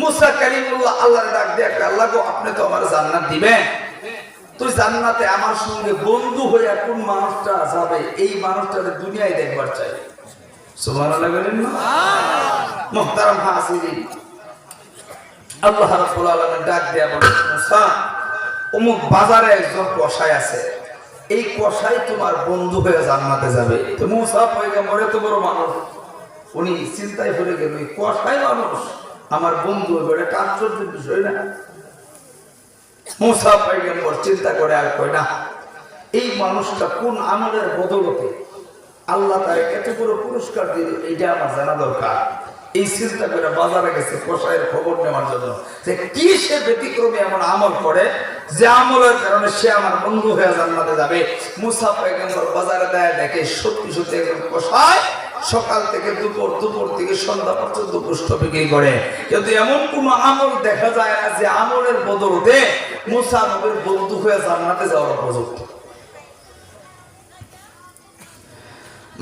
মুসা কালিমুল্লাহ আল্লাহর ডাক দিয়ে, আল্লাহ গো আপনি তো আমার জান্নাত দিবেন, তুই জান্নাতে আমার সঙ্গে বন্ধু হয়ে কোন মানুষটা যাবে, এই মানুষটাকে দুনিয়ায় দেখবার চাই। সুবহানাল্লাহ বলেন না? মুহতারাম হাজিরিন, আল্লাহ রাব্বুল আলামিন ডাক দিয়ে বলেন, মুসা অমুক বাজারে একজন কসাই আছে, এই কসাই তোমার বন্ধু হয়ে জান্নাতে যাবে। তো মুসা পয়গম্বর এত বড় মানুষ, উনি চিন্তায় পড়ে গেল, কসাই মানুষ আমার বন্ধু হবে, এটা আশ্চর্যের বিষয় না? মুসা পয়গম্বর চিন্তা করে আর কয় না, এই মানুষটা কোন আমলের বদলতে আল্লাহ তার এত বড় পুরস্কার দিল, এইটা আমার জানা দরকার। এই চিন্তা করে বাজারে গেছে কসাইয়ের খবর নেওয়ার জন্য, যে কি সে ব্যতিক্রমে এমন আমল করে যে আমলের কারণে সে আমার বন্ধু হয়ে জান্নাতে যাবে। মুসা পয়গম্বর বাজারে দেয়, দেখে সত্যি সত্যি একজন কসাই সকাল থেকে দুপুর, দুপুর থেকে সন্ধ্যা পর্যন্ত গোশত বিক্রি করে, কিন্তু এমন কোন আমল দেখা যায় না যে আমলের বদলতে মুসা নবীর বন্ধু হয়ে জান্নাতে যাওয়ার উপযুক্ত।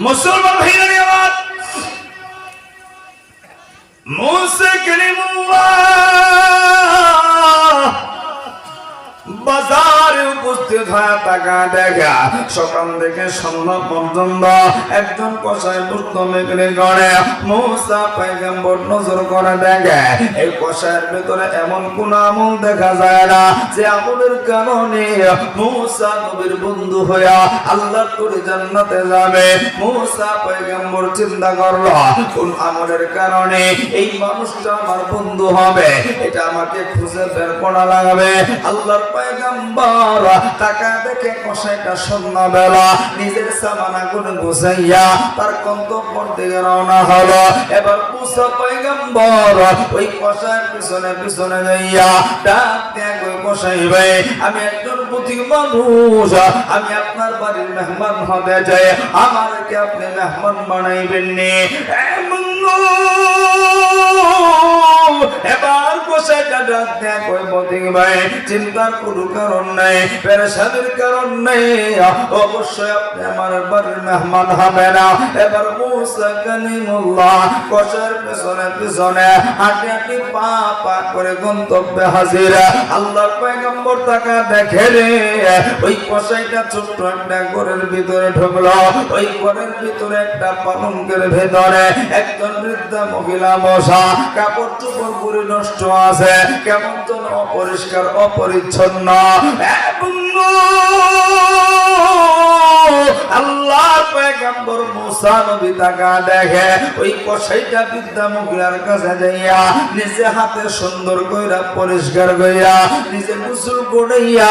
মুসলমান ভাইরা আমার, মুসা কালিমুল্লাহ বাজারে উপস্থিত হয়ে টাকা দেখা, সকাল থেকে সন্ধ্যা পর্যন্ত একজন কসাই গোশত বিক্রি করে। মুসা পয়গম্বর নজর করে দেখে এই কসাইয়ের ভিতরে এমন কোন আমল দেখা যায় না যে আমলের কারণে মুসা নবীর বন্ধু হইয়া আল্লাহর তরি জান্নাতে যাবে। মুসা পয়গম্বর চিন্তা করলো, কোন আমলের কারণে এই মানুষটা আমার বন্ধু হবে, এটা আমাকে খুঁজে বের করা লাগবে। আল্লাহর পয়গম্বর টাকা দেখে কসাইটা সন্ধ্যাবেলা নিজের সামানা গুলো গুছাইয়া তার গন্তব্যের দিকে রওনা হলো। এবার মুসা পয়গম্বর ওই কসাইয়ের পিছনে পিছনে যাইয়া ডাক দিয়ে কই, কসাই ভাই, আমি একজন পথিক মানুষ, আমি আপনার বাড়ির মেহমান হতে চাই, আমাকে আপনি মেহমান বানাইবেন নি? এবার কসাইটা ডাক দিয়ে কই, পথিক ভাই, চিন্তার কোনো কারণ নাই, পেরেশানির কারণ নেই, অবশ্যই আপনি আমার বাড়ির মেহমান হবে না। এবার মুসা কালিমুল্লাহ কসাইয়ের পিছনে পিছনে হাঁটি হাঁটি পা পা করে গন্তব্যে হাজির। আল্লাহর পয়গম্বর তাকা দেখে রে, ওই কসাইটা ছোট্ট একটা ঘরের ভিতরে ঢুকলো। ওই ঘরের ভিতরে একটা পালঙ্কের ভেতরে একজন বৃদ্ধা মহিলা বসা, কাপড় চোপড় পুরো নষ্ট আছে, কেমন যেন অপরিষ্কার অপরিচ্ছন্ন। আল্লাহর পয়গম্বর মুসা নবী তাকা দেখে ওই কসাইটা বৃদ্ধা মহিলার কাছে যাইয়া নিজে হাতে সুন্দর কইরা পরিষ্কার কইরা নিজে গোসল করাইয়া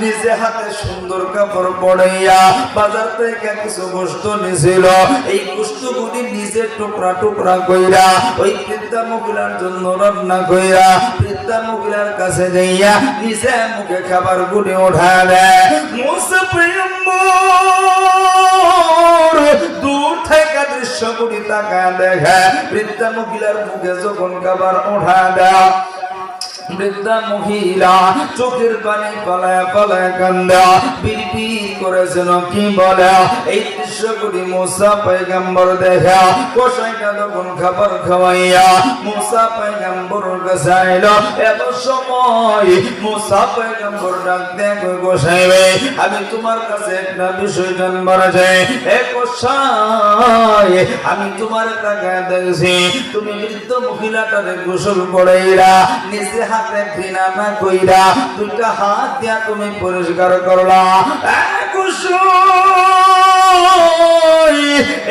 নিজে হাতে সুন্দর কাপড় পরাইয়া বাজার থেকে কিছু গোশত নিছিল, এই গোশতগুলি নিজে টুকরা টুকরা কইরা ওই বৃদ্ধা মহিলার জন্য রান্না কইরা বৃদ্ধা মহিলার কাছে যাইয়া নিজে মুখে খাবার গুলি ওঠা দেয়। মুসা পয়গম্বর দূর থেকে দৃশ্যগুলি তাকা দেখে বৃদ্ধা মহিলার মুখে যখন খাবার ওঠা দেয়, বৃদ্ধা মহিলা চোখের পানি পালায় পালায় কান্দা বিড়বিড় করেছেন, কি বলে? এই দৃশ্যগুলি মুসা পয়গম্বর দেখা কসাইটা যখন খাবার খাওয়াইয়া মুসা পয়গম্বরের কাছে আইলো। এত সময় মুসা পয়গম্বর ডাক দেয়, কই কসাই ভাই, আমি তোমার কাছে একটা বিষয় জানবার চাই। এ কসাই, আমি তোমার তাকায় দেখছি তুমি বৃদ্ধ মহিলাটারে গোসল করাইরা নিজে হাতে ঘৃণা না কইরা দুইটা হাত দিয়া তুমি পরিষ্কার করলা।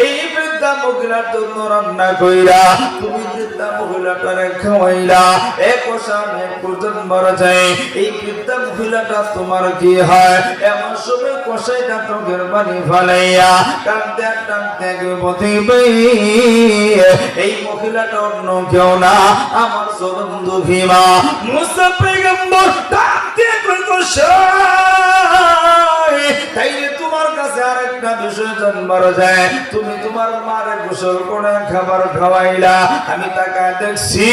এই বৃদ্ধা মহিলার জন্য রান্না কইরা তুমি বৃদ্ধা মহিলাটারে খাওয়াইলা। এক সামনে পূজন বড় যায়, এই বৃদ্ধা মহিলাটা তোমার কি হয়? এমন সময় কসাইটা চোখের পানি ফালাইয়া কাঁদতে কাঁদতে বলবে, এই মহিলাটা অন্য কেউ না, আমার চরণ দুঃখী মা। মুসা পয়গম্বর ডাক দিয়ে কই, কসাই, তাইলে তোমার কাছে আরেকটা বিষয় জানবার যায়, তুমি তোমার মারে গোসল করে খাবার খাওয়াইলা, আমি তাকে দেখছি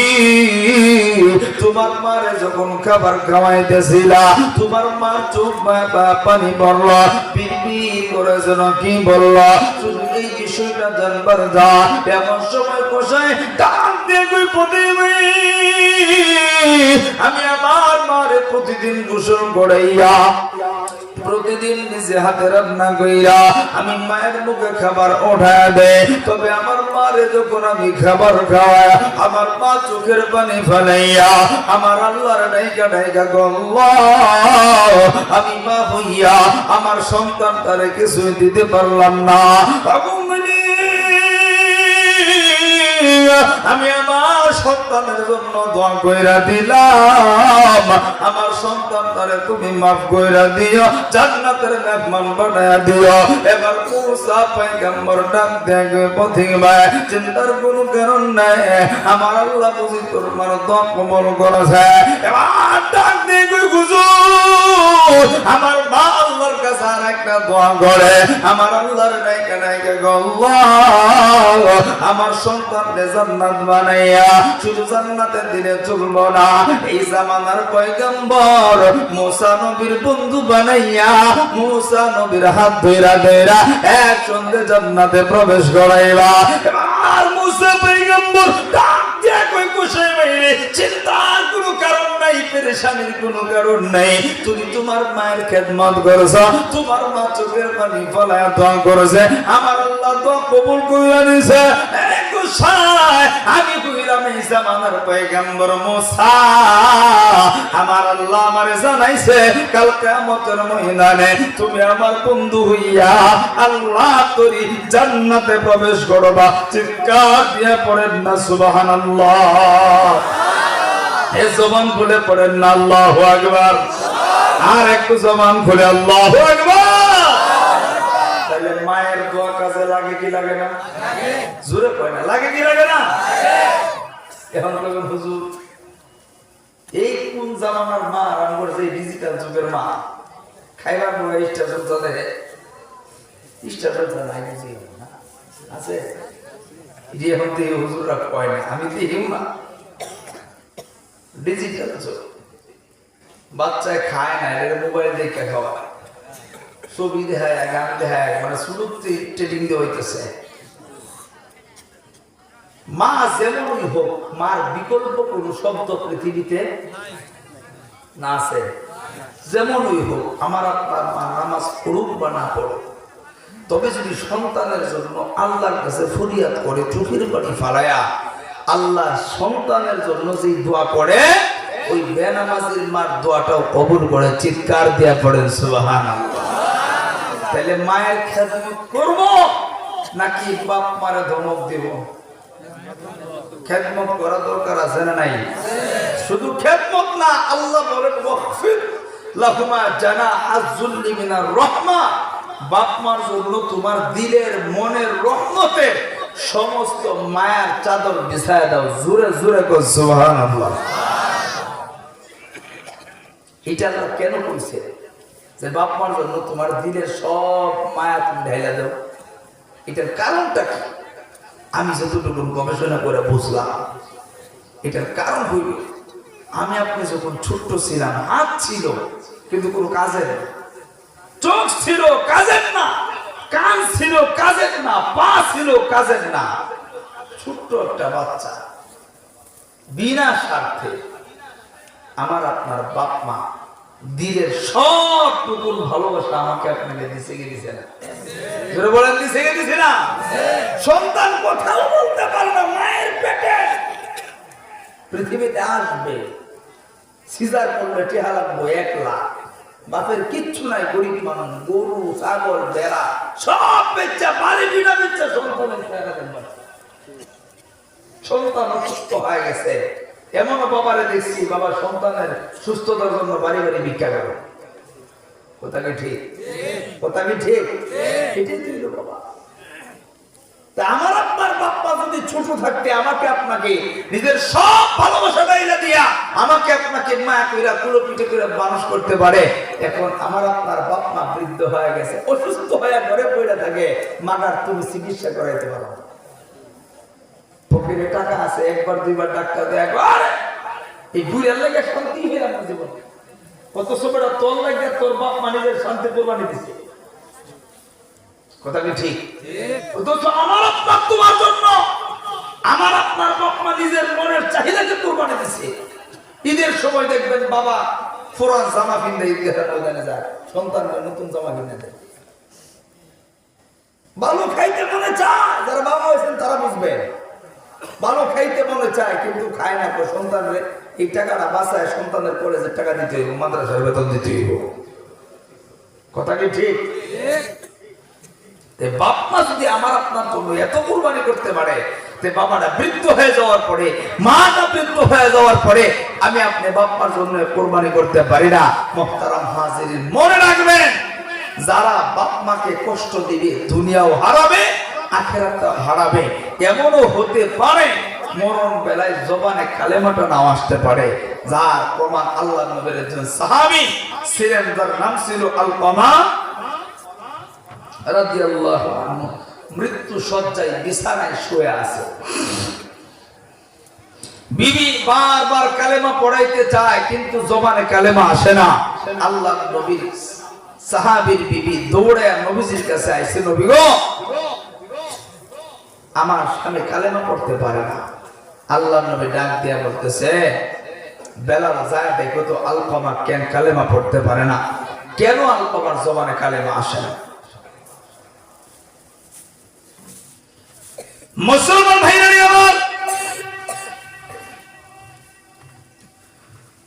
তোমার মারে যখন খাবার খাওয়াইতেছিলা তোমার মা চোখ পানি পড়ল, বিড়বিড় করেছিল, কি বলল? শুধু এই বিষয়টা জানবার যা। এমন সময় কসাই ডাক দিয়ে কই, প্রতিদিন প্রতিদিন গোসল করাইয়া প্রতিদিন নিজে হাতে রান্না কইরা আমি মায়ের মুখে খাবার ওঠায় দে। তবে আমার মারে যখন আমি খাবার খাওয়াই আমার মা চোখের পানি ফেলাইয়া আমার আল্লাহর ডাইকা ডাইকা আল্লাহ আমি মা হইয়া আমার সন্তান তারে কিছু দিতে পারলাম না। আমি আমার সন্তানের জন্য দোয়া কইরা দিলাম, আমার সন্তান তারে তুমি মাফ কইরা দিও, জান্নাতের মেহমান বানায়া দিও। এবার মুসা পয়গম্বর ডাক দেয় পথিক ভাই চিন্তার কোনো কারণ নাই, আমার আল্লাহ বুঝি তোর মার দোয়া কবুল করেছে। এবার ডাক দিয়ে হুজুর আমার মা আল্লাহর কাছে আর একটা দোয়া করে আমার আল্লাহর ডাইকা ডাইকা আল্লাহ আমার সন্তান জান্নাত বানাইয়া শুধু জান্নাতের দিনে চলবো না, এই জামানার পয়গম্বর মুসা নবীর বন্ধু বানাইয়া মুসা নবীর হাত ধইরা ধইরা একসঙ্গে জান্নাতে প্রবেশ করাইবা। আর মুসা পয়গম্বর ডাক দিয়া কই কুশাই বাইরে চিন্তার কোনো কারণ নাই, পেরেশানির কোনো কারণ নাই। তুমি তোমার মায়ের খেদমত করেছো, তোমার মা চোখের পানি ফলায়া দোয়া করেছে, আমার আল্লাহ দোয়া কবুল কইরা নিছে। আমি কইলাম এই জামানার পয়গম্বর মুসা আমার আল্লাহ আমারে জানাইছে কাল কিয়ামতের ময়দানে তুমি আমার বন্ধু হইয়া আল্লাহ তোরি জান্নাতে প্রবেশ করবা। চিৎকার দিয়ে পড়েন না সুবহানাল্লাহ, এ জবান খুলে পড়েন না আল্লাহু আকবার, আর একটু জবান খুলে আল্লাহু আকবার। তাহলে মায়ের দোয়া কাজে লাগে কি লাগে না? জোরে কয় না লাগে কি লাগে না? এখন বলবেন হুজুর এই কোন জামানার মা রাম করছে ডিজিটাল যুগের মা খাইবার মনে স্টেশন চলে স্টেশন চলে আছে এখন তো হুজুররা কয় না, আমি তো হিম না ডিজিটাল যুগ। বাচ্চায় খায় না, এটা মোবাইল দেখে খাওয়া, ছবি দেখায় গান দেখায়, মানে সুযোগ ট্রেডিং দিয়ে হইতেছে। মা যেমনই হোক মার বিকল্প কোন শব্দ পৃথিবীতে না আছে। যেমনই হোক আমার আপনার মা নামাজ পড়ুক বা না পড়ুক, তবে যদি সন্তানের জন্য আল্লাহর কাছে ফরিয়াদ করে চোখের পানি ফালায়া আল্লাহ সন্তানের জন্য যে দোয়া করে ওই বেনামাজির মার দোয়াটাও কবুল করে। চিৎকার দিয়া পড়েন সুবহানাল্লাহ। তাহলে মায়ের খেদমত করব নাকি বাপ মারে ধমক দেব? খেদমত করা দরকার আছে না নাই? শুধু খেদমত না, আল্লাহ বলেন ওয়াগফির লাহুমা জানাহাজ যুল্লি মিনার রাহমা, বাপ মার জন্য তোমার দিলের মনের রহমতে সমস্ত মায়ার চাদর বিছায়া দাও। জোরে জোরে কর সুবহানাল্লাহ। এটা আল্লাহ কেন কইছে যে বাপ মার জন্য তোমার দিলের সব মায়া তুমি ঢাইলা দাও? এটার কারণটা কি? আমি যতটুকু গবেষণা করে বুঝলাম এটার কারণ হইল আমি আপনি যখন ছোট্ট ছিলাম হাত ছিল কিন্তু কোনো কাজের না, চোখ ছিল কাজের না, কান ছিল কাজের না, পা ছিল কাজের না। ছোট্ট একটা বাচ্চা বিনা স্বার্থে আমার আপনার বাপ মা দিলের সব টুকুন ভালোবাসা আমাকে আপনাকে দিছে কি দিছে না? জোরে বলেন দিছে কি দিছে না? সন্তান কথাও বলতে পারে না, মায়ের পেটে পৃথিবীতে আসবে সিজার করলে টেহা লাগবো 1 লাখ, বাপের কিচ্ছু নাই, গরিব মানুষ, গরু ছাগল ভেড়া সব বেচা বাড়ি বিনা বেচা সন্তান অসুস্থ হয়ে গেছে। এমনও বাবারে দেখছি বাবা সন্তানের সুস্থতার জন্য বাড়ি বাড়ি ভিক্ষা করে। কথা কি ঠিক? কথা কি ঠিক? এটাই ছিল বাবা। তা আমার আপনার বাপ্পা যদি ছোট থাকতে আমাকে আপনাকে নিজের সব ভালোবাসা দাইলা দিয়া আমাকে আপনাকে মায়া কইরা কুলো পিঠে করে মানুষ করতে পারে, এখন আমার আপনার বাপ মা বৃদ্ধ হয়ে গেছে, অসুস্থ হয়ে ঘরে পড়ে থাকে, মাগার তুমি চিকিৎসা করাইতে পারো না। ফকিরে টাকা আছে, একবার দুইবার ডাক্তার দেয়, একবার এই বুড়ার লাগে শান্তি হয়ে আমার জীবন। কত সময় তোর লাগে তোর বাপ মা নিজের শান্তি কোরবানি দিচ্ছে। কথা কি ঠিক? অথচ আমার আপনার তোমার জন্য আমার আপনার বাপ মা নিজের মনের চাহিদাকে কোরবানি দিচ্ছে। ঈদের সময় দেখবেন বাবা পুরান জামা কিনে ঈদগাহের ময়দানে যায়, সন্তানরা নতুন জামা কিনে দেয়। ভালো খাইতে মনে চায়, যারা বাবা হয়েছেন তারা বুঝবে। ভালো খাইতে মনে চায় কিন্তু খায় না। সন্তানরে এই টাকাটা বাঁচায় সন্তানের কলেজের টাকা দিতে হইব, মাদ্রাসার বেতন দিতে হইব। কথা কি ঠিক? বাপ মা যদি আমার আপনার জন্য এত কুরবানি করতে পারে, বাবাটা বৃদ্ধ হয়ে যাওয়ার পরে, মাটা বৃদ্ধ হয়ে যাওয়ার পরে আমি আপনি বাপ মার জন্য কুরবানি করতে পারি না। মুহতারাম হাজিরিন, মনে রাখবেন, যারা বাপ মাকে কষ্ট দিবে দুনিয়াও হারাবে, আখিরাতও হারাবে। এমনও হতে পারে মরণ বেলায় জবানে কালেমাটা নাও আসতে পারে, যার প্রমাণ আল্লাহর নবীর একজন সাহাবী ছিলেন, যার নাম ছিল আলকামা রাদিয়াল্লাহু আনহু। মৃত্যু শয্যায় বিছানায় শুয়ে আছে। বিবি বারবার কালেমা পড়াইতে চায় কিন্তু জবানে কালেমা আসে না। আল্লাহর নবীর সাহাবীর বিবি দৌড়ে নবীজির কাছে আইছে, নবী গো, আমার স্বামী কালেমা পড়তে পারে না। আল্লাহর নবী ডাক দিয়া বলতেছে, বেলাল যায় দেখো তো আলকামা কেন কালেমা পড়তে পারে না, কেন আলকামার জবানে কালেমা আসে না। মুসলমান ভাইরা আমার,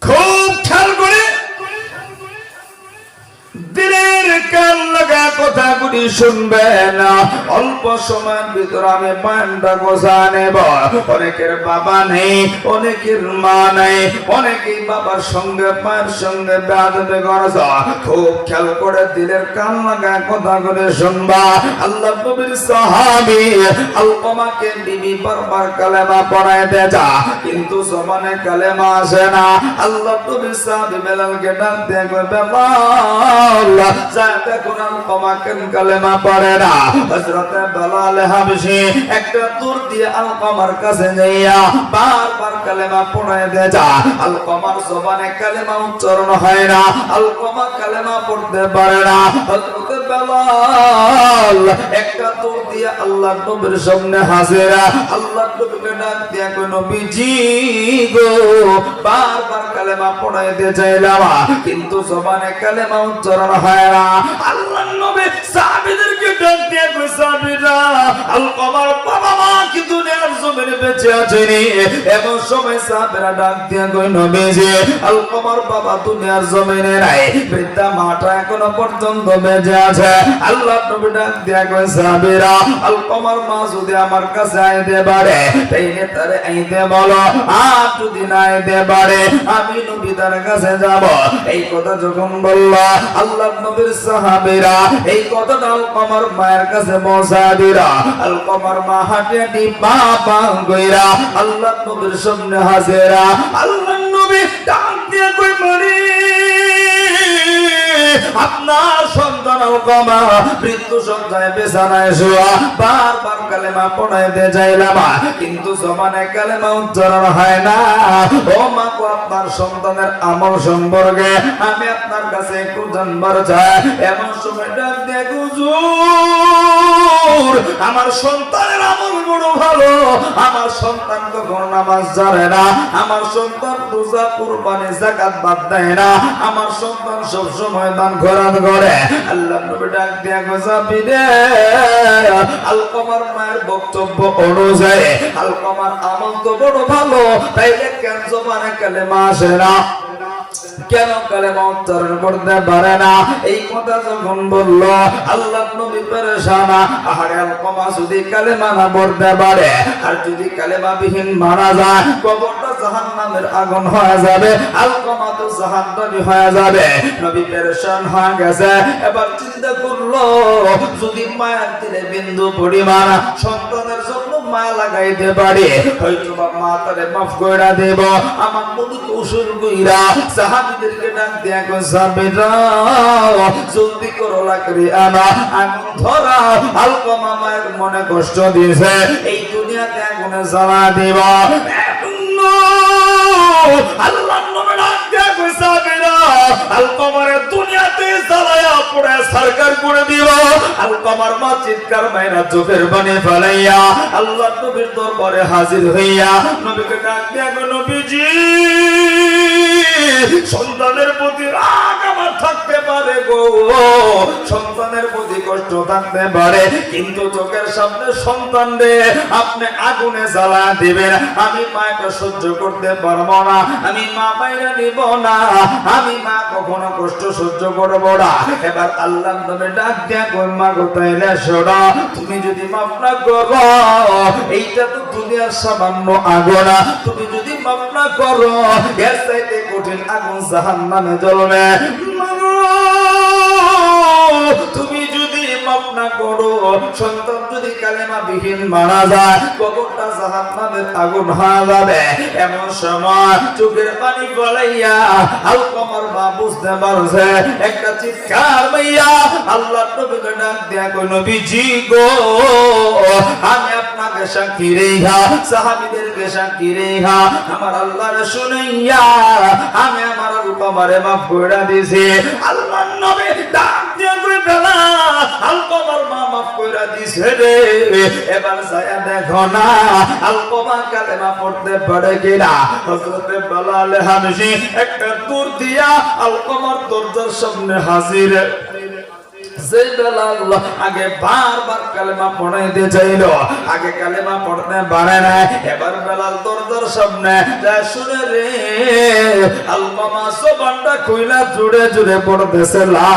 খুব খেয়াল করে দিলের কান লাগা কথাগুলি শুনবেন। অল্প সময়ের ভিতরে আমি মানটা গোছা নেব। অনেকের বাবা নেই, অনেকের মা নেই, অনেকেই বাবার সঙ্গে মায়ের সঙ্গে বেয়াদবি করেছে। খুব খেয়াল করে দিলের কান লাগা কথাগুলি শুনবা। আল্লাহ নবীর সাহাবী আলকামাকে বিবি বারবার কালেমা পড়াইতে যা, কিন্তু জবানে কালেমা আসে না। আল্লাহ নবীর সাহাবী বেলালকে ডাক দিয়ে কয়, বেলাল কালেমা পড়ে না। হযরতে বেলাল হাবশী একটা দূর দিয়ে আলকামার কাছে যাইয়া বারবার কালেমা পড়ায় দে যা। আলকামার জবানে কালেমা উচ্চারণ হয় না, আলকামা কালেমা পড়তে পারে না। হযরতে বেলাল একটা দূর দিয়ে আল্লাহর নবীর সামনে হাজিরা। আল্লাহর নবীকে ডাক দিয়া কই, নবীজি গো, বারবার কালেমা পড়াইতে চাইলাম কিন্তু জবানে কালেমা উচ্চারণ হয় না। আল্লাহর নবী সাহাবীদেরকে ডাক দিয়ে কই, সাহাবীরা, আলকামার বাবা মা কি দুনিয়ার জমিনে বেঁচে আছেন? এমন সময় সাহাবীরা ডাক দিয়ে কই, নবীজি, আলকামার বাবা দুনিয়ার জমিনে নাই, বৃদ্ধা মাটা এখনো পর্যন্ত বেঁচে আছে। আল্লাহর নবী ডাক দিয়ে কই, সাহাবীরা, আলকামার মা যদি আমার কাছে আইতে পারে তাইলে তারে আইতে বলো, আর যদি না আইতে পারে আমি নবী তার কাছে যাব। এই কথা যখন বলল আল্লাহর নবীর সাহাবীরা, এই কথাটা আলকামার মায়ের কাছে পৌঁছা দিরা। আলকামার মা হাঁটি হাঁটি পা পা কইরা আল্লাহর নবীর সামনে হাজিরা। আল্লাহর নবী ডাক দিয়ে কই, মারি আপনার সন্তান আলকামা মৃত্যু সজ্জায় বিছানায় শোয়া, বারবার কালেমা পড়াইতে চাইলাম কিন্তু জবানে কালেমা উচ্চারণ হয় না। ও মা গো, আপনার সন্তানের আমল সম্পর্কে আমি আপনার কাছে একটু জানবার চাই। এমন সময় ডাক দিয়ে, হুজুর, আমার সন্তানের আমল বড় ভালো, আমার সন্তান কখনো নামাজ জানে না, আমার সন্তান রোজা কুরবানি যাকাত বাদ দেয় না, আমার সন্তান সব সময় দান খয়রাত করে। আল্লাহর নবী ডাক দিয়া গোসাবি রে, আলকামার মায়ের বক্তব্য অনুযায়ী আলকামার আমল তো বড় ভালো, তাইলে কেন জবানে কালেমা আসে না, কেন কালেমা উচ্চারণ করতে পারে না? এই কথা যখন বলল আল্লাহর নবী পেরেশান। আহারে, আলকামা যদি কালেমা না পড়তে পারে আর যদি কালেমা বিহীন মারা যায়, কবরটা জাহান্নামের আগুন হয়ে যাবে, আলকামা তো জাহান্নামী হয়ে যাবে। নবী পেরেশান হয়ে গেছে। এবার চিন্তা করলো, যদি মায়ের দিলে বিন্দু পরিমাণ সন্তানের জন্য মায়া লাগাইতে পারি, হয়তো বা মা তারে মাফ কইরা দেব। আমার নবী কৌশল কইরা সাহাবীদেরকে ডাক দিয়া কই, সাহাবীরা, জলদি করো, লাকড়ি আনা, আগুন ধরা। আলকামা মায়ের মনে কষ্ট দিয়েছে, এই দুনিয়াতে আগুনে জ্বালা দিব। আল্লাহর নবী ডাক দিয়া কই, সাহাবীরা, আলকামারে দুনিয়াতে জ্বালায়া পুড়ে সরকার করে দিব। আলকামার মা চিৎকার মাইরা চোখের পানি ফেলাইয়া আল্লাহর নবীর দরবারে হাজির হইয়া নবীকে ডাক দিয়া কই, নবীজি, সন্তানের প্রতি গো সন্তানের প্রতি কষ্ট থাকতে পারে কিন্তু চোখের সামনে সন্তান রে আপনি আগুনে জ্বালা দিবেন আমি মা এটা সহ্য করতে পারবো না আমি মা বাইরে নিব না আমি মা কখনো কষ্ট সহ্য করবো না এবার আল্লাহ নামে ডাক দিয়া কই মা গো তাইলে শোনো তুমি যদি মাফ না করো এইটা তো দুনিয়ার সামান্য আগুন তুমি যদি মাফ না করো এর চাইতে কঠিন আগুন জাহান্নামে জ্বলবে তুমি যদি মাফ না করো সন্তান যদি কালেমা বিহীন মারা যায় কবরটা জাহান্নামের আগুন হয়ে যাবে এমন সময় চোখের পানি গলাইয়া আলকমার মা বুঝতে পারছে একটা চিৎকার মাইয়া আল্লাহ নবীকে ডাক দিয়া কই নবীজি গো আমি আপনাকে সাক্ষী রেখা সাহাবীদেরকে সাক্ষী রেখা আমার আল্লাহর শুনাইয়া আমি আমার আলকমারে মাফ করে দিয়েছি আল্লাহর নবী ডাক দিয়া কই বেলা আলকমার মা মাফ করে দিয়েছে রে এবার যায় দেখো না আলকমা কালেমা পড়তে পারে কিনা হযরত বেলাল হাবশী একটা দূর দিয়া আলকমার দরজার সামনে হাজির যে বেলাল আগে বারবার কালেমা পড়াইতে চাইল আগে কালেমা পড়তে পারে না এবার বেলাল দরজার সামনে যা শুনে রে আলকমা জবানটা খুইলা জুড়ে জুড়ে পড়তেছে লা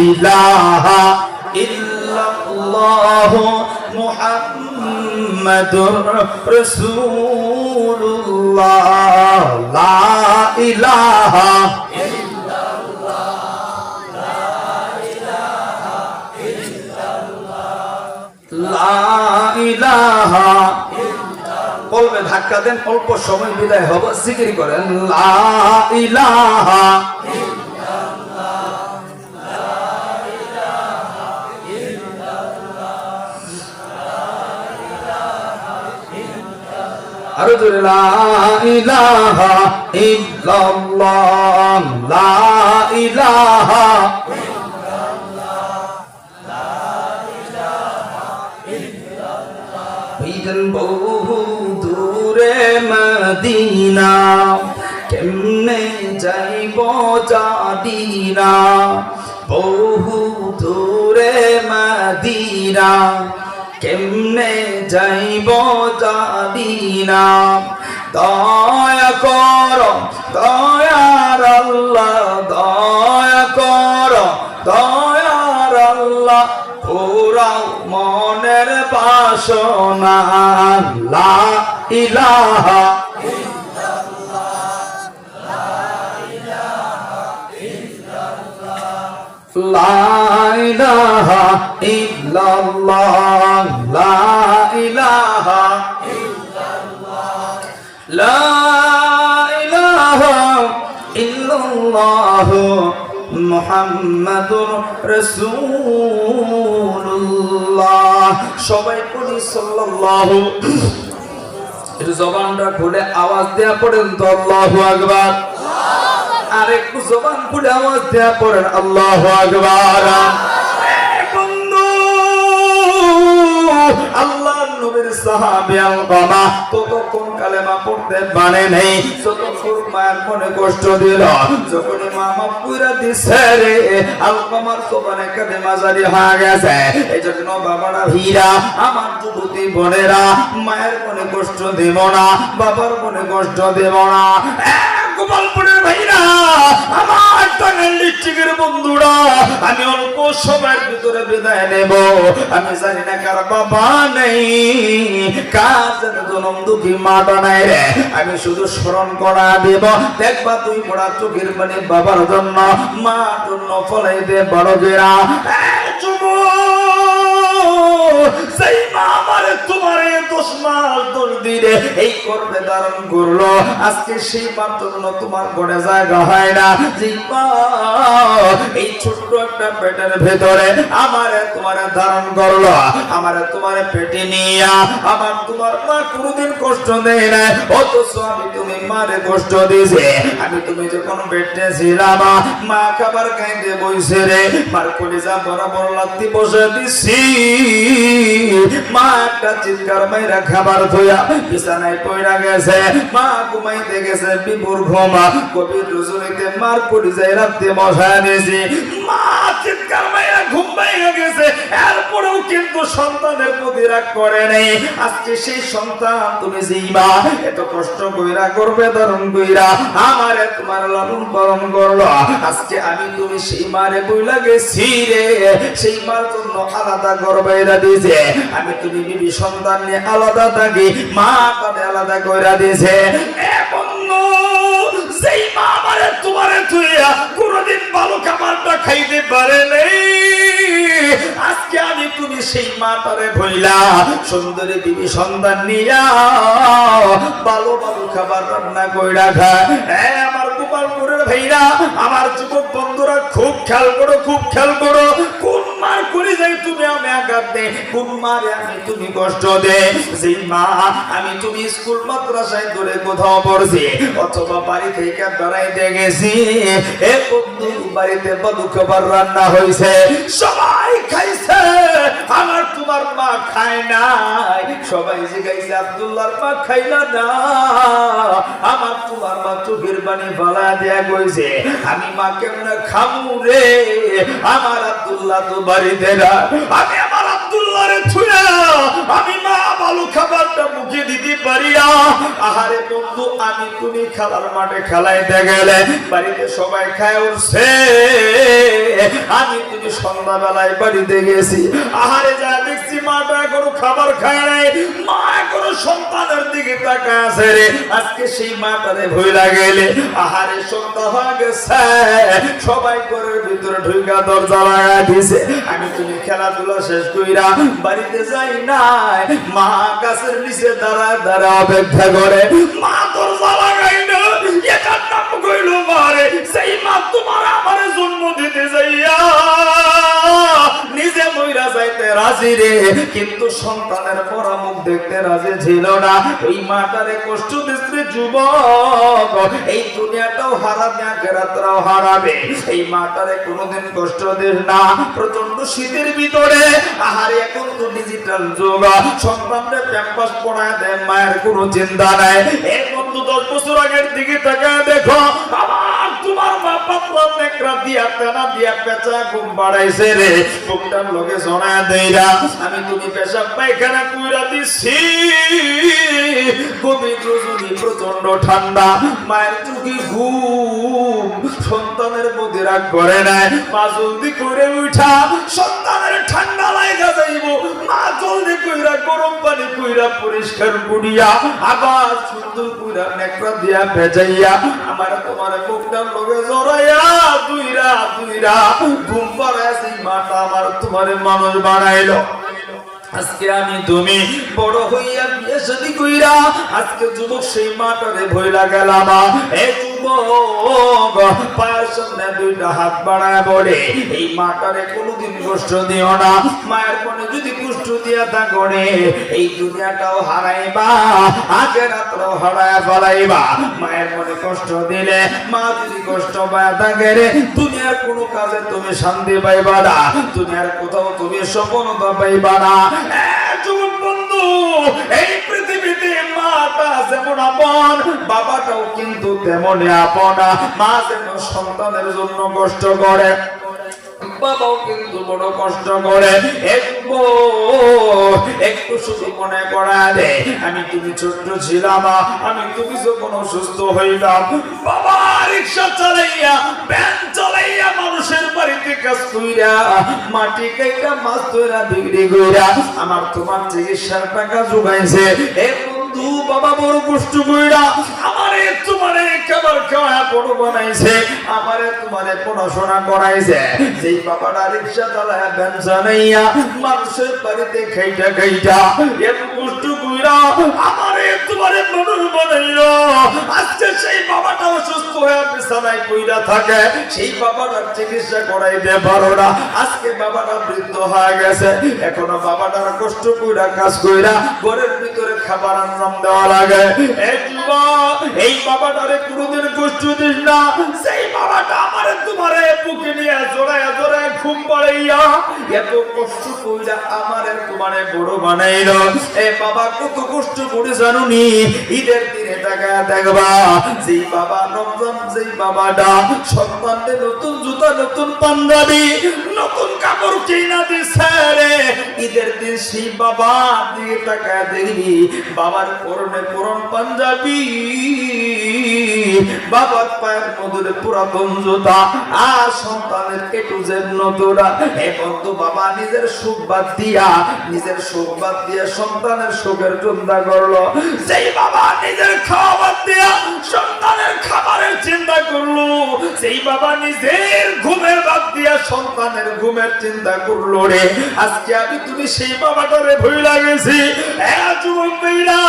ইলাহা ইল্লাল্লাহ মুহাম্মাদুর রাসূলুল্লাহ লা ইলাহা বলবে ধাক্কা দেন অল্প সময় বিদায় হবো জিকির করেন লা ইলাহা আরো জোরে লা ইলাহা ইল্লাল্লাহ লা ইলাহা বহু দূরে মদিনা কেমনে যাইব জাদিনা বহু দূরে মদিনা কেমনে যাইব জাদিনা দয়া কর দয়ার আল্লাহ দয়া কর দয়ার আল্লাহ পুরাও মনের বাসনা লা ইলাহা লা ইলাহা ইল্লাল্লাহ লা ইলাহা ইল্লাল্লাহ লা ইলাহা ইল্লাল্লাহ মুহাম্মাদুর রাসূলুল্লাহ সবাই পড়ি সাল্লাল্লাহু একটু জবানটা খুলে আওয়াজ দেয়া পড়েন তো আল্লাহু আকবার আর একটু জবান খুলে আওয়াজ দেয়া পড়েন আল্লাহু আকবার বন্ধু আল্লাহর নবীর সাহাবী আলকামা ততক্ষণ কালেমা পড়তে পারে নাই যতক্ষণ মায়ের মনে কষ্ট দিল যখন মা মাফ কইরা দিছে রে আলকামার জবানে কালেমা জারি হয়ে গেছে এইজন্য বাবারা হীরা আমার যুবতী বোনেরা মায়ের মনে কষ্ট দেব না বাবার মনে কষ্ট দেব না গোপালপুরের ভাইরা আমার টাঙ্গাইল ডিস্ট্রিক্টের বন্ধুরা আমি অল্প সময়ের ভিতরে বিদায় নেব আমি জানি না কার বাবা নেই কার জনম দুঃখী মাটা নাই রে আমি শুধু স্মরণ করা দেব দেখবা তুই পড়া চোখের পানি বাবার জন্য মার জন্য ফলাইতে বড় গেরা সেই মা আমারে তোমারে 10 মাস দোষ দিলে এই করবে ধারণ করলো আজকে সেই মার জন্য তোমার ঘরে জায়গা হয় না যে মা এই ছোট্ট একটা পেটের ভেতরে আমারে তোমারে ধারণ করলো আমারে তোমারে পেটে নিয়া আমার তোমার মা কোনোদিন কষ্ট দেয় না অথচ আমি তুমি মারে কষ্ট দিয়েছে আমি তুমি যখন পেটে ছিলাম মা খাবার খাইতে বইছে রে মার কলিজা বরাবর লাত্তি বসে দিছি মা একটা চিৎকার মাইরা খাবার ধোয়া বিছানায় পড়া গেছে মা ঘুমাইতে গেছে বিপুর ঘুমা কবির রজনীতে মার কলিজায় রাতে বসা দিয়েছি মা এরপরেও কিন্তু সন্তানের প্রতি রাগ করে নাই। আজকে সেই সন্তান তুমি যেই মা এত কষ্ট কইরা করবে ধারণ কইরা আমারে তোমার লালন পালন করলো, আজকে আমি তুমি সেই মারে বইলা গেছি রে, সেই মার জন্য আলাদা ঘর বাইরা দিয়েছে, আমি তুমি বিবি সন্তান নিয়ে আলাদা থাকি, মা তাদের আলাদা কইরা দিয়েছে। সেই মা আমারে তোমারে তুইয়া কোনদিন ভালো খাবারটা খাইতে পারে নাই, আজকে আমি তুমি সেই মাটারে ভইলা সুন্দরী বিবি সন্তান নিয়া ভালো ভালো খাবার রান্না কইরা খায়। আমার গোপালপুরের ভাইরা, আমার যুবক বন্ধুরা খুব খেয়াল করো, খুব খেয়াল করো, কোন মার করে যাই তুমি আমি আঘাত দে, কোন মারে আমি তুমি কষ্ট দে। যেই মা আমি তুমি স্কুল মাদ্রাসায় ধরে কোথাও পড়ছি অথবা বাড়ি থেকে বেড়াইতে গেছি, এ বন্ধু বাড়িতে ভালো খাবার রান্না হয়েছে, সবাই খাইছে, আমার তোমার মা খায় নাই, সবাই জিজ্ঞাসা আব্দুল্লাহর মা খাইলা না, আমার তোমার মা চোখের পানি ফালা দেয়া কইছে আমি মা কেমনে খামু রে, আমার আব্দুল্লাহ তো বাড়িতে না, আমি আমার আব্দুল্লাহরে ছুঁয়া আমি মা ভালো খাবারটা মুখে দিতে পারি না। আহারে বন্ধু, আমি তুমি খেলার মাঠে খেলাইতে গেলে বাড়িতে সবাই খায় উঠছে, আমি তুমি সন্ধ্যাবেলায় বাড়িতে গেছি, আহারে যা দেখছি মাটা এখনো খাবার খায় নাই, মা এখনো সন্তানের দিকে তাকায় আছে রে, আজকে সেই মাটারে ভইলা গেলে, আহারে সন্ধ্যা হয়ে গেছে, সবাই ঘরের ভিতরে ঢুকা দরজা লাগায় দিছে, আমি তুমি খেলাধুলা শেষ কইরা বাড়িতে যাই নাই, মা গাছের নিচে দাঁড়ায় দাঁড়া অপেক্ষা করে, মা দরজা লাগাই না, এটার নাম কইল মারে, সেই মা তোমার আমারে জন্ম দিতে যাইয়া নিজে মইরা যাইতে রাজি রে, কিন্তু সন্তানের মরা মুখ দেখতে রাজি ছিল না, ওই মাটারে কষ্ট দিচ্ছে যুবক, এই দুনিয়াটাও হারাবে আখিরাতটাও হারাবে, এই মাটারে কোনোদিন কষ্ট দিস না। প্রচন্ড শীতের ভিতরে আহারে এখন তো ডিজিটাল যুগ, সন্তানদের প্যাম্পাস পড়ায় দেয়, মায়ের কোনো চিন্তা নাই। এই বন্ধু 10 বছর আগের দিকে তাকায় দেখো, আমার তোমার মা পাতলা নেকড়া দিয়া তেনা দিয়া পেঁচা ঘুম বাড়াইছে রে, ঘুমটার লোকে শোনায় দেইরা আমি তুমি পেশাব পায়খানা কইরা দিছি, গভীর রজনী প্রচন্ড ঠান্ডা, মায়ের চোখে ঘুম, সন্তানের প্রতি রাগ করে নাই, মা জলদি করে উঠা, সন্তানের ঠান্ডা লাগা যাইব, মা জলদি কইরা গরম পানি কইরা পরিষ্কার করিয়া আবার সুন্দর কইরা নেকড়া দিয়া ভেজাইয়া আমার তোমার মুখটার লগে জড়াইয়া দুইরা দুইরা ঘুম পাড়াইছি, মাটা আমার তোমারে মানুষ বানাইলো। আজকে আমি তুমি বড় হইয়া বিয়ে শাদী কইরা আজকে যুবক সেই মাটারে ভইলা গেলাম, এই যুবক পায়ের সামনে দুইটা হাত বাড়ায় বলে এই মাটারে কোনোদিন কষ্ট দিও না, মায়ের মনে যদি কষ্ট দিয়া থাকো রে এই দুনিয়াটাও হারাইবা আখিরাতটাও হারায়া ফেলাইবা, মায়ের মনে কষ্ট দিলে মা যদি কষ্ট পায় থাকে রে দুনিয়ার কোনো কাজে তুমি শান্তি পাইবা না, দুনিয়ার কোথাও তুমি সফলতা পাইবা না। যুবক বন্ধু, এই পৃথিবীতে মাটা যেমন আপন বাবাটাও কিন্তু তেমনই আপন, মা যেন সন্তানের জন্য কষ্ট করে বাবাও কিন্তু বড় কষ্ট করে, একটু শুধু মনে করা দে আমি তুমি ছোট্ট ছিলাম, আমি তুমি যখন অসুস্থ হইলাম বাবা রিক্সা চালাইয়া ভ্যান চালাইয়া মানুষের বাড়িতে কাজ কইরা মাটি কাইটা মাছ ধরা বিক্রি কইরা আমার তোমার চিকিৎসার টাকা জোগাইছে, বন্ধু বাবা বড় কষ্ট কইরা আমারে তোমারে খাবার খাওয়া বড় বানাইছে, আমারে তোমারে পড়াশোনা করাইছে, যেই বাবাটা রিক্সা চালায়া ভ্যান চালাইয়া মানুষের বাড়িতে খাইটা খাইটা এত কষ্ট কইরা আমারে তোমারে মানুষ বানাইলো, আজকে সেই বাবাটা অসুস্থ হয়ে বিছানায় কইরা থাকে, সেই বাবাটার চিকিৎসা করাইতে পারো না, আজকে বাবাটা বৃদ্ধ হয়ে গেছে, এখনো বাবাটার কষ্ট কইরা কাজ কইরা ঘরের ভিতরে খাবার আনলাম দেওয়া লাগে, এই বাবাটারে কোনোদিন কষ্ট দিস না, সেই বাবাটা আমারে তোমারে বুকে নিয়ে জোড়ায় জোড়ায় ঘুম পাড়াইয়া এত কষ্ট কইরা আমারে তোমারে বড় বানাইলো, এ বাবা কত কষ্ট করে জানুনি, ঈদের দিনে টাকা দেখবা যেই বাবা রমজান যেই বাবাটা সন্তানদের নতুন জুতা নতুন পাঞ্জাবি নতুন কাপড় কিনা দিছে রে ঈদের দিন সেই বাবা দিয়ে টাকা দেখবি বাবার পরনে পুরন পাঞ্জাবি বাবার পায়ের মধ্যে পুরাতন জুতা আর সন্তানের একটু যেন নতুরা এখন তো বাবা নিজের সুখ বাদ দিয়া সন্তানের সুখের চিন্তা করলো সেই বাবা নিজের খাওয়া বাদ দিয়া সন্তানের খাবারের চিন্তা করলো সেই বাবা নিজের ঘুমের বাদ দিয়া সন্তানের ঘুমের চিন্তা করলো রে আজকে আমি তুমি সেই বাবাটারে ভুইলা গেছি যুবক ভাইরা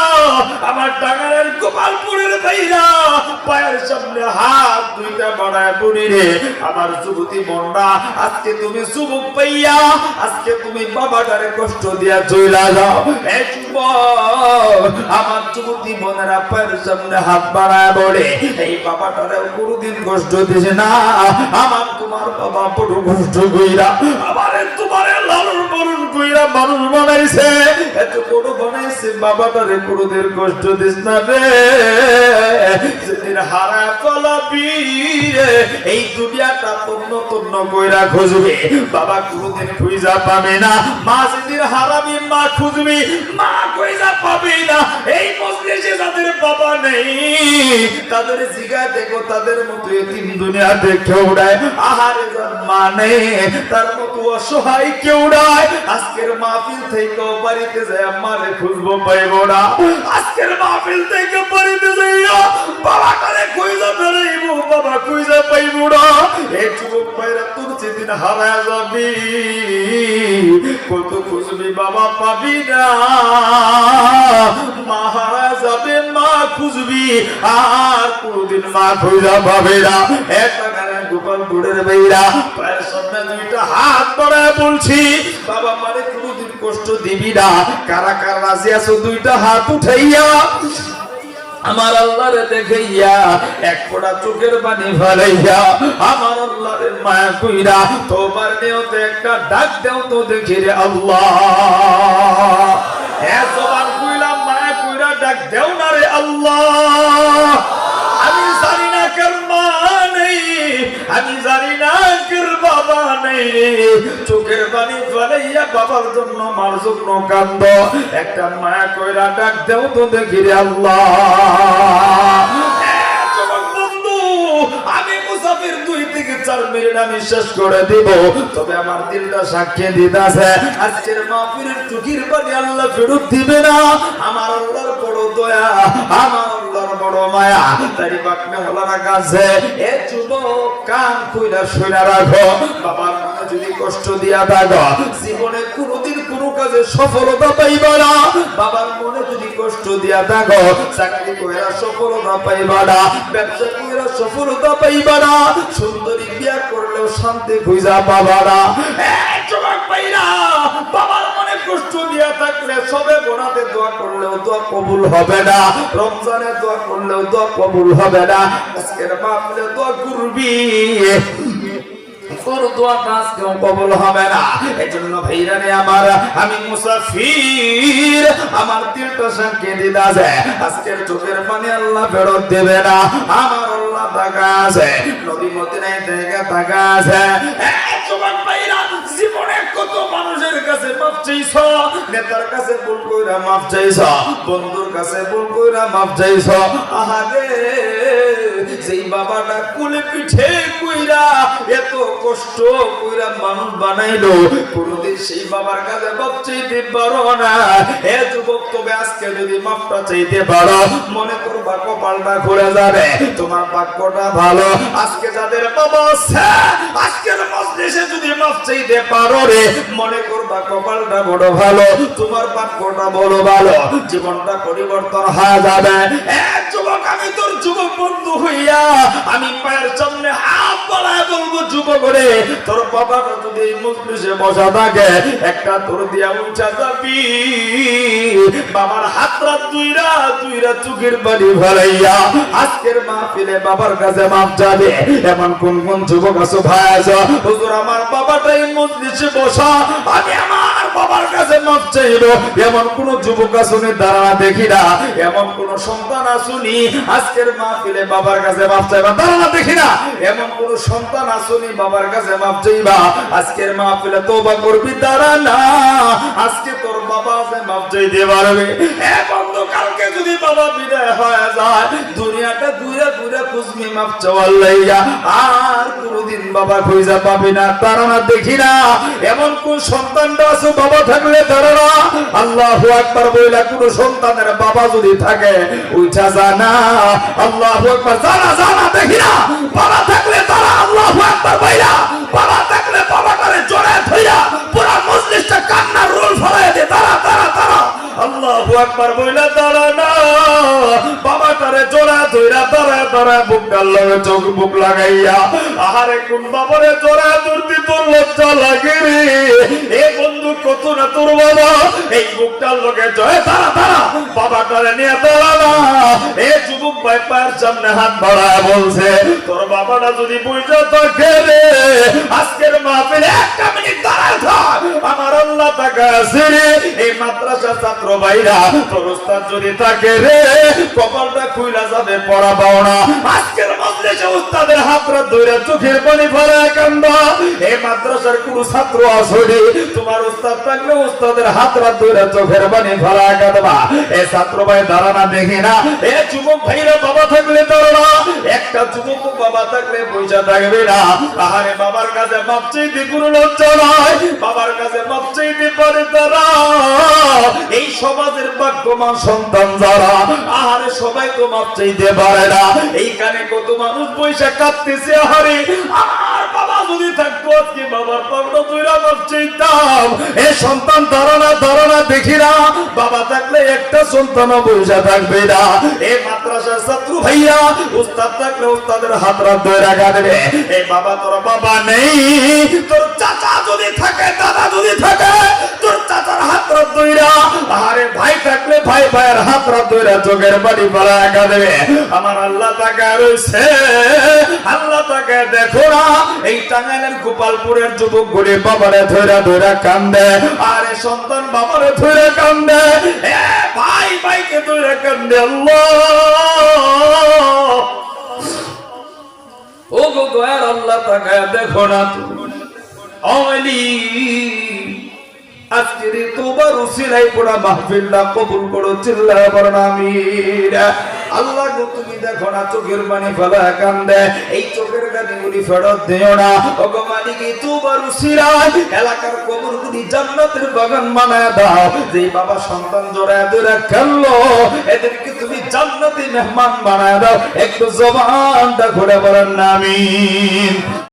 আমার টাঙ্গাইলের গোপালপুরের ভাইরা পায়ের সামনে হাত দুইটা বাড়ায় বুড়ি রে আমার যুবতী বোনরা আজকে তুমি যুবক ভাইয়া আজকে তুমি বাবাটারে কষ্ট দিয়া চইলা যাও এই যুবক আমার যুবতী বোনেরা পায়ের সামনে হাত বাড়ায় বলে এই বাবাটারে কোনোদিন কষ্ট দিছে না আমার তোমার বাবা বড় কষ্ট কইরা আমারে তোমারে লালন পালন কইরা মানুষ বানাইছে এত বড় বানাইছে বাবাটারে কোনোদিন কষ্ট দিস না রে যেদিন হারা ফলাবি এই দুনিয়াটা তন্ন তন্ন কইরা খুঁজবে বাবা কোনোদিন খুঁজা পাবে না মা যেদিন হারাবি মা খুঁজবি মা খুঁজা পাবে না এই মজলিসে যাদের বাবা নেই তাদের জিগা দেখো তাদের মতো এতিম দুনিয়াতে কেউ নাই আহারে যার মা নেই তার মতো অসহায় কেউ নাই আজকের মাহফিল থেকে বাড়িতে যায় আমারে খুঁজবো পাইব না আজকের মাহফিল থেকে বাড়িতে যাইয়া বাবাটারে খুঁজা বেড়াইব বাবা খুঁজা পাইব না এই যুবক ভাইরা তোর যেদিন হারায় যাবি কত খুঁজবি বাবা পাবি না মা হারা যাবে মা খুঁজবি আর কোনদিন মা খুঁজা পাবে না একটা গানে গোপালপুরের ভাইরা পায়ের সামনে দুইটা হাত বাড়ায় বলছি বাবা মানে কোনদিন কষ্ট দিবি না কারা কারা রাজি আছো দুইটা হাত উঠাইয়া আমার আল্লাহরে দেখাইয়া এক ফোঁটা চোখের পানি ফেলাইয়া আমার আল্লাহরে মায়া কইরা তোমার নিয়তে একটা ডাক দাও তো দেখি রে আল্লাহ এতবার কইলাম মায়া কইরা ডাক দাও না রে আল্লাহ আমি জানি না কার মা নেই আমি জানি না কার বাবা নেই চোখের পানি ফেলাইয়া বাবার জন্য মার জন্য কান্দ একটা মায়া কইরা ডাক দাও তো দেখি রে আল্লাহ আমি মুসাফির 2 থেকে 4 মিনিট আমি শেষ করে দিব তবে আমার দিলটা সাক্ষী দিতেছে আজকের মাহফিলের চোখের পানি আল্লাহ ফেরত দিবে না আমার আল্লাহর বড় দয়া আমার আল্লাহর বড় মায়া তাই বাকনে হলার কাছে এ যুবক কান কইরা শুনে রাখো বাবার মনে যদি কষ্ট দিয়া থাকো জীবনে কোনোদিন কোনো কাজে সফলতা পাইবা না বাবার মনে যদি কষ্ট দিয়া থাকো চাকরি কইরা সফলতা পাইবা না ব্যবসা কইরা সফলতা পাইবা না সুন্দরী বিয়া করলেও শান্তি খুঁজা পাবা না যুবক ভাইরা বাবার মনে কষ্ট দিয়া থাকলে সবে বরাতে দোয়া করলেও দোয়া কবুল হবে না রমজানে দোয়া করলেও দোয়া কবুল হবে না আজকের মাহফিলে দোয়া করবি তোর দোয়া কাজ কেউ কবুল হবে না এজন্য ভাইরা রে আমার আমি মুসাফির আমার দিলটা সাক্ষী দিতাছে আজকের চোখের পানি আল্লাহ ফেরত দেবে না আমার আল্লাহ তাকা আছে নদী মদিনায় থেকে তাকা আছে যুবক ভাইরা জীবনে কত মানুষের কাছে মাফ চাইছ নেতার কাছে ভুল কইরা মাফ চাইছ বন্ধুর কাছে ভুল কইরা মাফ চাইছ আহারে যেই বাবাটা কুলে পিঠে কইরা এত কষ্ট কইরা মানুষ বানাইলো কোনদিন সেই বাবার কাছে মাফ চাইতে পারো না এ যুবক তবে আজকে যদি মাফটা চাইতে পারো মনে করবা কপালটা ঘুরে যাবে তোমার ভাগ্যটা ভালো আজকে যাদের বাবা আছে আজকের মজলিসে যদি মাফ চাইতে পারো রে মনে করবা কপালটা বড় ভালো তোমার ভাগ্যটা বড় ভালো জীবনটা পরিবর্তন হয়ে যাবে এ যুবক আমি তোর যুবক বন্ধু হইয়া আমি পায়ের সামনে হাত বাড়ায় বলবো যুবক রে তোর বাবাটা যদি এই মজলিসে বসা থাকে একটা তোর দিয়া উঠা যাবি বাবার হাতরা দুইরা চোখের পানি ফেলাইয়া আজকের মাহফিলে বাবার কাছে মাপ যাবে এমন কোন কোন যুবক আছো ভাই আছো হুজুর আমার বাবাটা এই মজলিসে বসা আমি আমার বাবার কাছে মাফ চাইব এমন কোন যুবক আসুনি দাঁড়ানা দেখি না, এমন কোন সন্তান আসুনি আজকের মাহফিলে বাবার কাছে মাফ চাইবা দাঁড়ানা দেখি না, এমন কোন সন্তান আসুনি বাবার কাছে মাফ চাইবা আজকের মাহফিলে তওবা করবি দাঁড়ানা, আজকে তোর বাবা আছে মাফ চাইতে পারবে। বন্ধু কালকে যদি বাবা বিদায় হয়ে যায় দুনিয়াটা ঘুরে ঘুরে খুঁজবি মাফ চাওয়ার লাইগা, আর কোনদিন বাবা খুঁজা পাবি না দাঁড়ানা দেখি না। এমন কোন সন্তানটা আছে বাবা থাকলে দাঁড়ানা, আল্লাহু আকবার বইলা কোন সন্তানের বাবা যদি থাকে উঠা জানা, আল্লাহু আকবার জানা জানা দেখি না। বাবা থাকলে তারা আল্লাহু আকবার বইলা, বাবা থাকলে বাবাটারে জড়ায় ধইরা পুরা মজলিসটা কান্নার রোল ফলায় দে তারা তারা তারা আল্লাহু আকবার বইলা দাঁড়ানা, বাবাটারে জোড়া ধইরা তারা তারা বুকটার লগে চোখ বুক লাগাইয়া আহারে কোন বাবারে জোড়া ধরতি তোর লজ্জা লাগে রে। এ বন্ধু কত না তোর বাবা এই বুকটার লগে জয় তারা তারা বাবাটারে নিয়ে দাঁড়ানা। এ যুবক ভাই পায়ের সামনে হাত বাড়ায় বলছে তোর বাবাটা যদি বুঝা থাকে রে আজকের মাহফিলে একটা মিনিট দাঁড়ায় থাক, আমার আল্লাহ তাকে আছে রে। এই মাদ্রাসার ছাত্র ভাইরা তোর উস্তাদ যদি থাকে রে কপালটা খুইলা যাবে পড়া পাও না। আজকের মজলিসে উস্তাদের হাতটা ধরে চোখের পানি ফেলায় কান্দা। এই মাদ্রাসার কোন ছাত্র আসলে তোমার উস্তাদ থাকলে উস্তাদের হাতটা ধরে চোখের পানি ফেলায় কাঁদবা। এই ছাত্র ভাই দাঁড়ানা দেখি না, এ যুবক ভাইরা বাবা থাকলে দাঁড়ানা, একটা যুবক বাবা থাকলে পয়সা থাকবে না। আহারে বাবার কাছে মাপ চাইতে কোনো লজ্জা নাই, বাবার কাছে মাপ চাইতে পারে তারা এই সমাজের ভাগ্যবান সন্তান যারা, আহারে সবাই তো মাপ চাইতে পারে না। এইখানে কত মানুষ পয়সা কাটতেছে, আহারে আমার বাবা যদি থাকতো আজকে বাবার পাবনা তুইরা মাপ চাইতাম। এ সন্তান ধারণা ধারণা দেখি না, বাবা থাকলে একটা সন্তানও পয়সা থাকবে না। এই মাদ্রাসার ছাত্র ভাইয়া উস্তাদ থাকলে উস্তাদের হাত রাত ধরে রাখা দেবে। এই বাবা তোর বাবা নেই, তোর চাচা যদি থাকে দাদা যদি থাকে তোর চাচার হাত রাত ধইরা, আরে ভাই থাকলে ভাই ভাইয়ের হাত রাত ধইরা চোখের বাড়ি পালা রাখা দেবে। আমার আল্লাহ তাকে রয়েছে, আল্লাহ তাকে দেখো না। এই টাঙ্গাইলের গোপালপুরের যুবক ঘুরে বাবারে ধইরা ধইরা কান্দে, আরে সন্তান বাবারে ধইরা কান্দে, এ ভাই ভাইকে ধইরা কান্দে। আল্লাহ ও গো দয়ার আল্লাহ তাকে দেখো না তুমি আওয়ালি আজকের তোবার উসিলাই পুরা মাহফিলটা কবুল করো, চিল্লায় পড়ো আমিন। আল্লাহ গো তুমি দেখো না চোখের পানি ফেলা কান্দে, এই চোখের পানিগুলি ফেরত দিও না। ও গো মালিক তোবার উসিলাই এলাকার কবরগুলি জান্নাতের বাগান বানায় দাও। যেই বাবা সন্তান জোড়ায় ধরে কাঁদলো এদেরকে তুমি জান্নাতি মেহমান বানায় দাও। একটু জবানটা ঘুরে বলেন আমিন।